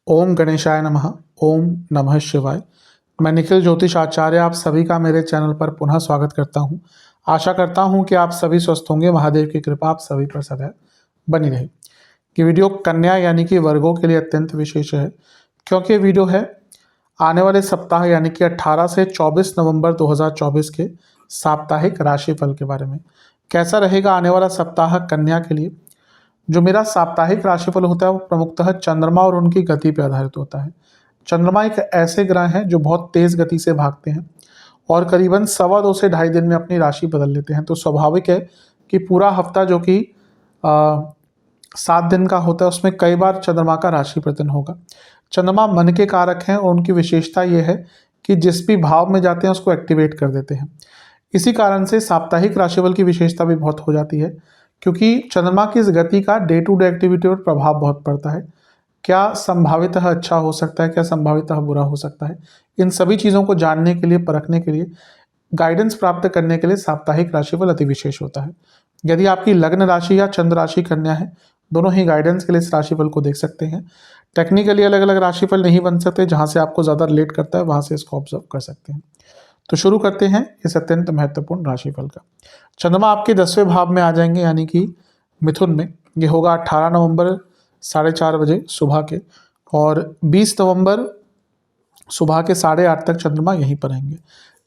ओम गणेशाय नमः। ओम नमः शिवाय। मैं निखिल ज्योतिष आचार्य आप सभी का मेरे चैनल पर पुनः स्वागत करता हूं। आशा करता हूं कि आप सभी स्वस्थ होंगे। महादेव की कृपा आप सभी पर सदैव बनी रहे। ये वीडियो कन्या यानी कि वर्गों के लिए अत्यंत विशेष है, क्योंकि ये वीडियो है आने वाले सप्ताह यानी कि 18 से 24 नवंबर 2024 के साप्ताहिक राशिफल के बारे में। कैसा रहेगा आने वाला सप्ताह कन्या के लिए। जो मेरा साप्ताहिक राशिफल होता है वो प्रमुखतः चंद्रमा और उनकी गति पर आधारित होता है। चंद्रमा एक ऐसे ग्रह हैं जो बहुत तेज गति से भागते हैं और करीबन 2.25 से 2.5 दिन में अपनी राशि बदल लेते हैं। तो स्वाभाविक है कि पूरा हफ्ता जो कि 7 दिन का होता है उसमें कई बार चंद्रमा का राशि परिवर्तन होगा। चंद्रमा मन के कारक हैं और उनकी विशेषता ये है कि जिस भी भाव में जाते हैं उसको एक्टिवेट कर देते हैं। इसी कारण से साप्ताहिक राशिफल की विशेषता भी बहुत हो जाती है, क्योंकि चंद्रमा की इस गति का डे टू डे एक्टिविटी पर प्रभाव बहुत पड़ता है। क्या संभावितः अच्छा हो सकता है, क्या संभावितः बुरा हो सकता है, इन सभी चीज़ों को जानने के लिए, परखने के लिए, गाइडेंस प्राप्त करने के लिए साप्ताहिक राशिफल अति विशेष होता है। यदि आपकी लग्न राशि या चंद्र राशि कन्या है, दोनों ही गाइडेंस के लिए इस राशिफल को देख सकते हैं। टेक्निकली अलग अलग राशिफल नहीं बन सकते, जहाँ से आपको ज़्यादा रिलेट करता है वहाँ से इसको ऑब्जर्व कर सकते हैं। तो शुरू करते हैं इस अत्यंत महत्वपूर्ण राशिफल का। चंद्रमा आपके 10वें भाव में आ जाएंगे यानी कि मिथुन में। ये होगा 18 नवंबर 4:30 बजे सुबह के, और 20 नवंबर सुबह के 8:30 तक चंद्रमा यहीं पर रहेंगे।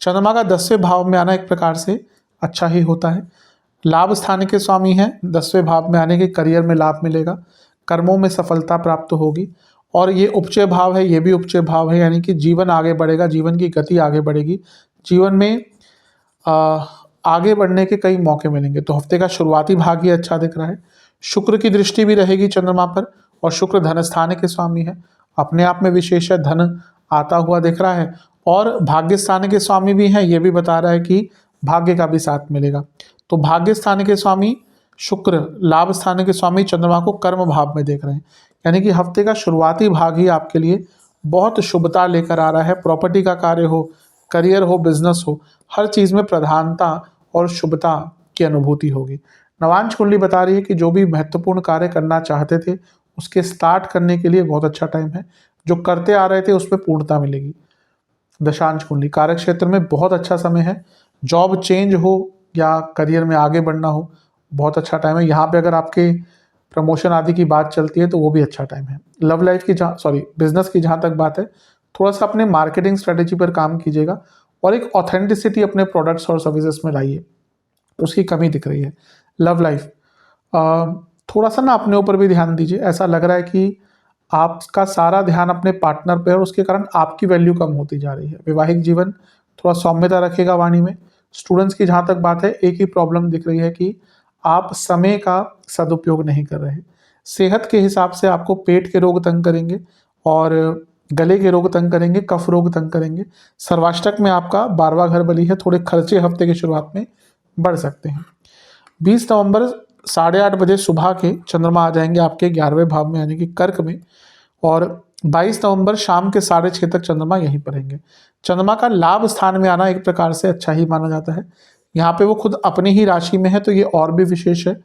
चंद्रमा का 10वें भाव में आना एक प्रकार से अच्छा ही होता है। लाभ स्थान के स्वामी हैं। 10वें भाव में आने के करियर में लाभ मिलेगा, कर्मों में सफलता प्राप्त होगी। और ये उपचय भाव है, ये भी उपचय भाव है, यानी कि जीवन आगे बढ़ेगा, जीवन की गति आगे बढ़ेगी, जीवन में आगे बढ़ने के कई मौके मिलेंगे। तो हफ्ते का शुरुआती भाग ही अच्छा दिख रहा है। शुक्र की दृष्टि भी रहेगी चंद्रमा पर, और शुक्र धन स्थान के स्वामी है, अपने आप में विशेष है, धन आता हुआ दिख रहा है। और भाग्य स्थान के स्वामी भी हैं, ये भी बता रहा है कि भाग्य का भी साथ मिलेगा। तो भाग्य स्थान के स्वामी शुक्र, लाभ स्थान के स्वामी चंद्रमा को कर्म भाव में देख रहे हैं, यानी कि हफ्ते का शुरुआती भाग ही आपके लिए बहुत शुभता लेकर आ रहा है। प्रॉपर्टी का कार्य हो, करियर हो, बिजनेस हो, हर चीज़ में प्रधानता और शुभता की अनुभूति होगी। नवांश कुंडली बता रही है कि जो भी महत्वपूर्ण कार्य करना चाहते थे उसके स्टार्ट करने के लिए बहुत अच्छा टाइम है। जो करते आ रहे थे उसमें पूर्णता मिलेगी। दशांश कुंडली कार्य क्षेत्र में बहुत अच्छा समय है। जॉब चेंज हो या करियर में आगे बढ़ना हो, बहुत अच्छा टाइम है। यहाँ पे अगर आपके प्रमोशन आदि की बात चलती है तो वो भी अच्छा टाइम है। लव लाइफ की बिजनेस की जहाँ तक बात है, थोड़ा सा अपने मार्केटिंग स्ट्रेटेजी पर काम कीजिएगा और एक ऑथेंटिसिटी अपने प्रोडक्ट्स और सर्विसेज में लाइए, उसकी कमी दिख रही है। लव लाइफ थोड़ा सा ना अपने ऊपर भी ध्यान दीजिए। ऐसा लग रहा है कि आपका सारा ध्यान अपने पार्टनर पे है और उसके कारण आपकी वैल्यू कम होती जा रही है। वैवाहिक जीवन थोड़ा सौम्यता रखेगा वाणी में। स्टूडेंट्स की जहाँ तक बात है, एक ही प्रॉब्लम दिख रही है कि आप समय का सदुपयोग नहीं कर रहे। सेहत के हिसाब से आपको पेट के रोग तंग करेंगे और गले के रोग तंग करेंगे, कफ रोग तंग करेंगे। सर्वाष्टक में आपका 12वां घर बली है, थोड़े खर्चे हफ्ते की शुरुआत में बढ़ सकते हैं। 20 नवंबर 8:30 बजे सुबह के चंद्रमा आ जाएंगे आपके 11वें भाव में यानी कि कर्क में, और 22 नवंबर शाम के 6:30 तक चंद्रमा यहीं पर रहेंगे। चंद्रमा का लाभ स्थान में आना एक प्रकार से अच्छा ही माना जाता है। यहाँ पे वो खुद अपनी ही राशि में है तो ये और भी विशेष है।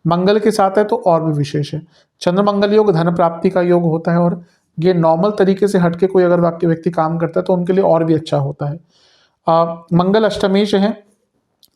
मंगल के साथ है तो और भी विशेष है। चंद्र मंगल योग धन प्राप्ति का योग होता है, और ये नॉर्मल तरीके से हटके कोई अगर व्यक्ति काम करता है तो उनके लिए और भी अच्छा होता है। मंगल अष्टमेश है,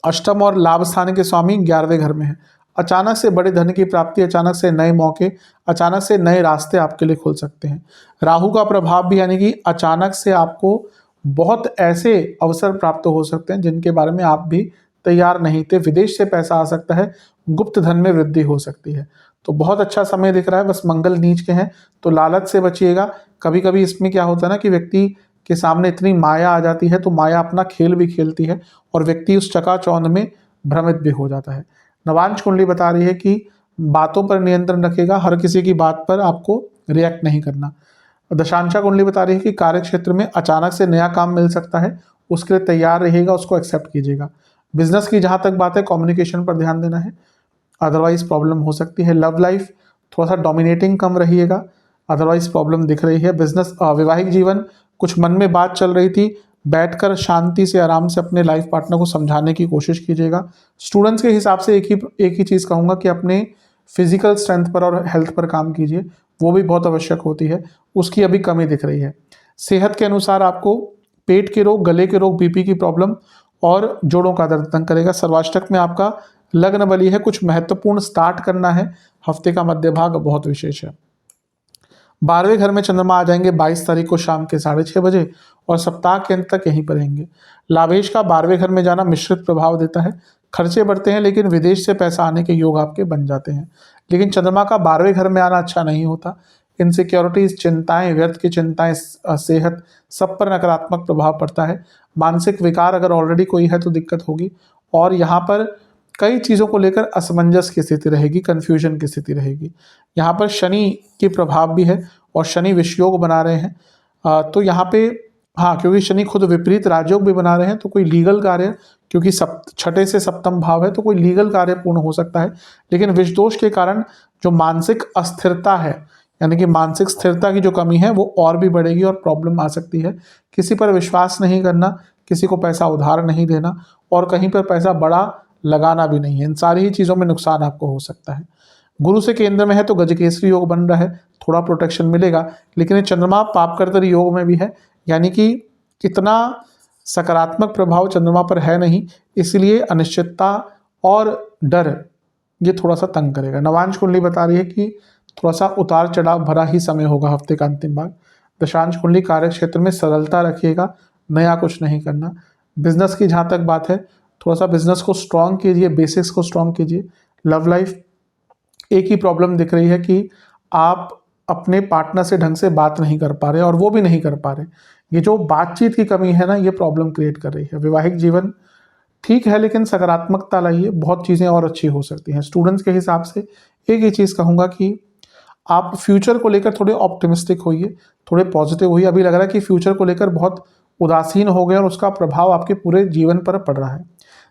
अष्टम और लाभ स्थान के स्वामी 11वें घर में है। अचानक से बड़े धन की प्राप्ति, अचानक से नए मौके, अचानक से नए रास्ते आपके लिए खुल सकते हैं। राहु का प्रभाव भी, यानी कि अचानक से आपको बहुत ऐसे अवसर प्राप्त हो सकते हैं जिनके बारे में आप भी तैयार नहीं थे। विदेश से पैसा आ सकता है, गुप्त धन में वृद्धि हो सकती है। तो बहुत अच्छा समय दिख रहा है। बस मंगल नीच के हैं तो लालच से बचिएगा। कभी कभी इसमें क्या होता है ना कि व्यक्ति के सामने इतनी माया आ जाती है तो माया अपना खेल भी खेलती है और व्यक्ति उस चकाचौंध में भ्रमित भी हो जाता है। नवांश कुंडली बता रही है कि बातों पर नियंत्रण रखेगा, हर किसी की बात पर आपको रिएक्ट नहीं करना। दशांशा कुंडली बता रही है कि कार्य क्षेत्र में अचानक से नया काम मिल सकता है, उसके लिए तैयार रहिएगा, उसको एक्सेप्ट कीजिएगा। बिजनेस की जहाँ तक बात है, कम्युनिकेशन पर ध्यान देना है, अदरवाइज प्रॉब्लम हो सकती है। लव लाइफ थोड़ा सा डोमिनेटिंग कम रहिएगा, अदरवाइज प्रॉब्लम दिख रही है। बिजनेस वैवाहिक जीवन कुछ मन में बात चल रही थी, बैठकर शांति से आराम से अपने लाइफ पार्टनर को समझाने की कोशिश कीजिएगा। स्टूडेंट्स के हिसाब से एक ही चीज़ कहूँगा कि अपने फिजिकल स्ट्रेंथ पर और हेल्थ पर काम कीजिए, वो भी बहुत आवश्यक होती है, उसकी अभी कमी दिख रही है। सेहत के अनुसार आपको पेट के रोग, गले के रोग, बीपी की प्रॉब्लम और जोड़ों का दर्द तंग करेगा। सर्वाष्टक में आपका लग्न बली है, कुछ महत्वपूर्ण स्टार्ट करना है, हफ्ते का मध्य भाग बहुत विशेष है। 12वें घर में चंद्रमा आ जाएंगे 22 तारीख को शाम के 6:30 बजे और सप्ताह के अंत तक यहीं पर रहेंगे। लाभेश का 12वें घर में जाना मिश्रित प्रभाव देता है, खर्चे बढ़ते हैं लेकिन विदेश से पैसा आने के योग आपके बन जाते हैं। लेकिन चंद्रमा का 12वें घर में आना अच्छा नहीं होता। इनसिक्योरिटीज, चिंताएं, व्यर्थ की चिंताएं, सेहत, सब पर नकारात्मक प्रभाव पड़ता है। मानसिक विकार अगर ऑलरेडी कोई है तो दिक्कत होगी और यहाँ पर कई चीज़ों को लेकर असमंजस की स्थिति रहेगी, कन्फ्यूजन की स्थिति रहेगी। यहाँ पर शनि के प्रभाव भी है और शनि विषयोग बना रहे हैं, तो यहाँ पे हाँ, क्योंकि शनि खुद विपरीत राजयोग भी बना रहे हैं तो कोई लीगल कार्य, क्योंकि छठे से सप्तम भाव है तो कोई लीगल कार्य पूर्ण हो सकता है। लेकिन विष दोष के कारण जो मानसिक अस्थिरता है, यानी कि मानसिक स्थिरता की जो कमी है वो और भी बढ़ेगी और प्रॉब्लम आ सकती है। किसी पर विश्वास नहीं करना, किसी को पैसा उधार नहीं देना और कहीं पर पैसा बड़ा लगाना भी नहीं है। इन सारी ही चीज़ों में नुकसान आपको हो सकता है। गुरु से केंद्र में है तो गजकेसरी योग बन रहा है, थोड़ा प्रोटेक्शन मिलेगा। लेकिन ये चंद्रमा पापकर्तरी योग में भी है, यानी कि इतना सकारात्मक प्रभाव चंद्रमा पर है नहीं, इसलिए अनिश्चितता और डर ये थोड़ा सा तंग करेगा। नवांश कुंडली बता रही है कि थोड़ा सा उतार चढ़ाव भरा ही समय होगा हफ्ते का अंतिम भाग। दशांश कुंडली कार्य क्षेत्र में सरलता रखिएगा, नया कुछ नहीं करना। बिजनेस की जहाँ तक बात है, थोड़ा सा बिजनेस को स्ट्रॉन्ग कीजिए, बेसिक्स को स्ट्रॉन्ग कीजिए। लव लाइफ एक ही प्रॉब्लम दिख रही है कि आप अपने पार्टनर से ढंग से बात नहीं कर पा रहे और वो भी नहीं कर पा रहे। ये जो बातचीत की कमी है ना, ये प्रॉब्लम क्रिएट कर रही है। वैवाहिक जीवन ठीक है लेकिन सकारात्मकता लाइए, बहुत चीज़ें और अच्छी हो सकती हैं। स्टूडेंट्स के हिसाब से एक ही चीज़ कहूँगा कि आप फ्यूचर को लेकर थोड़े ऑप्टिमिस्टिक होइए, थोड़े पॉजिटिव होइए। अभी लग रहा है कि फ्यूचर को लेकर बहुत उदासीन हो गए और उसका प्रभाव आपके पूरे जीवन पर पड़ रहा है।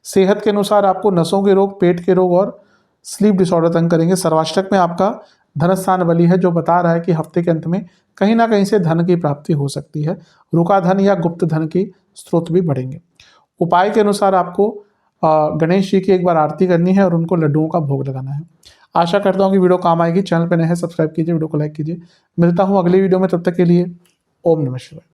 सेहत के अनुसार आपको नसों के रोग, पेट के रोग और स्लीप डिसऑर्डर तंग करेंगे। सर्वाष्टक में आपका धनस्थान बली है जो बता रहा है कि हफ्ते के अंत में कहीं ना कहीं से धन की प्राप्ति हो सकती है। रुका धन या गुप्त धन के स्रोत भी बढ़ेंगे। उपाय के अनुसार आपको गणेश जी की एक बार आरती करनी है और उनको लड्डुओं का भोग लगाना है। आशा करता हूँ कि वीडियो काम आएगी। चैनल पर नए हैं सब्सक्राइब कीजिए, वीडियो को लाइक कीजिए। मिलता हूँ अगली वीडियो में, तब तक के लिए ओम नमः शिवाय।